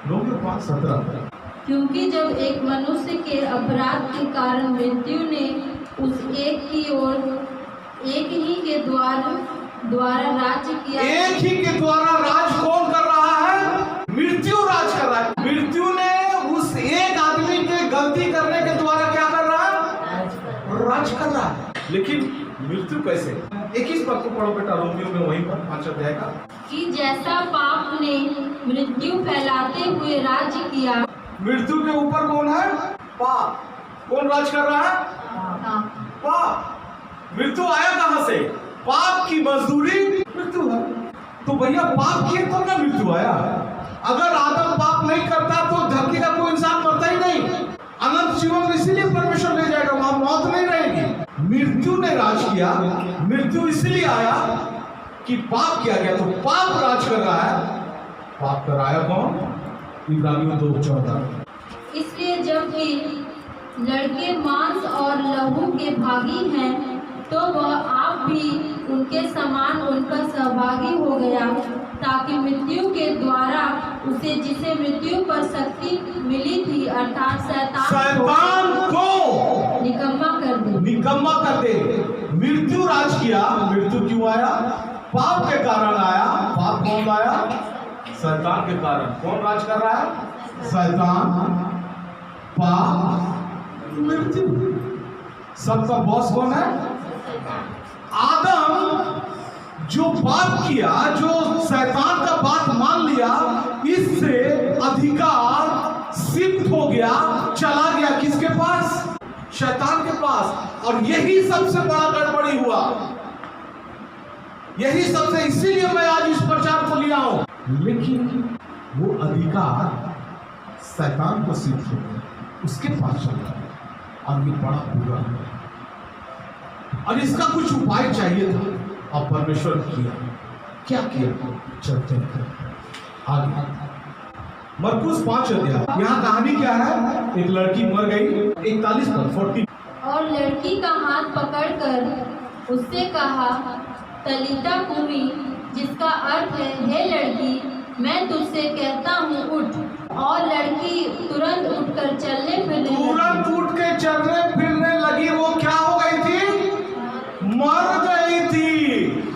Romeo 5:17। क्योंकि जब एक मनुष्य के अपराध के कारण मृत्यु ने उस एक की ओर एक ही के द्वारा राज्य किया। एक ही के द्वारा राज कौन कर रहा है? मृत्यु राज कर रहा है। मृत्यु ने उस एक आदमी के गलती करने के द्वारा क्या कर रहा है? राज कर रहा है। लेकिन मृत्यु कैसे? 21 पद को पढ़ो बेटा, रोमियो में वहीं पर 5 अध्याय का। कि जैसा पाप ने मृत्यु फैलाते हुए राज्य किया। मृत्यु के ऊपर कौन है? पाप। कौन राज कर रहा है? पाप। मृत्यु आया कहां से? पाप की मजदूरी मृत्यु है। तो भैया पाप किए तब ना मृत्यु आया। अगर आदम पाप नहीं करता तो धरती का कोई इंसान मरता ही नहीं। अनंत जीवन इसीलिए परमेश्वर ले जाएगा, वहां मौत नहीं रहेगी। मृत्यु ने राज किया। मृत्यु इसलिए आया कि पाप किया गया, तो पाप राज कर रहा है। पाप कराया कौन? इब्रानियों 2:14। इसलिए जब भी लड़के मांस और लहू के भागी हैं, तो वह आप भी उनके समान उनका सहभागी हो गया, ताकि मृत्यु के द्वारा उसे जिसे मृत्यु पर शक्ति मिली थी, अर्थात शैतान को निकम्मा कर दे। मृत्यु राज किया। मृत्यु क्यों आया? पाप के कारण आया। पाप कौन आया? शैतान के कारण। कौन राज कर रहा है? शैतान, पाप, मृत्यु। सबका बॉस कौन है? आदम जो पाप किया, जो शैतान का बात मान लिया, इससे अधिकार शिफ्ट हो गया, चला गया किसके पास? शैतान के पास। और यही सबसे बड़ा गड़बड़ी हुआ। यही सबसे, इसीलिए मैं आज इस प्रचार को लिया हूं। लेकिन वो अधिकार शैतान को शिफ्ट हो गया, उसके पास चला गया। और ये बड़ा बुरा है। और इसका कुछ उपाय चाहिए था, और परमेश्वर ने किया। क्या किया? चलते हैं आगे। मरकुस 5 अध्याय। यहाँ कहानी क्या है? एक लड़की मर गई। 41 पर 40। और लड़की का हाथ पकड़कर उससे कहा, तलीता कुमी, जिसका अर्थ है, हे लड़की, मैं तुझसे कहता हूँ, उठ। और लड़की तुरंत उठकर चलने फिरने लगी। वो क्या हो गई थी? मर गई थी।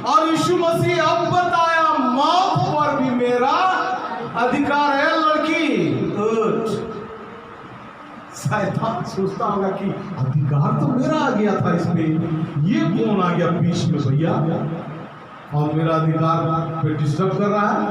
और यीशु मसीह अब बताया, मौत पर भी मेरा अधिकार है। लड़की उठ। शैतान सोचता होगा कि अधिकार तो मेरा आ गया था, इसमें ये कौन आ गया बीच में भैया, और मेरा अधिकार पे डिस्टर्ब कर रहा है।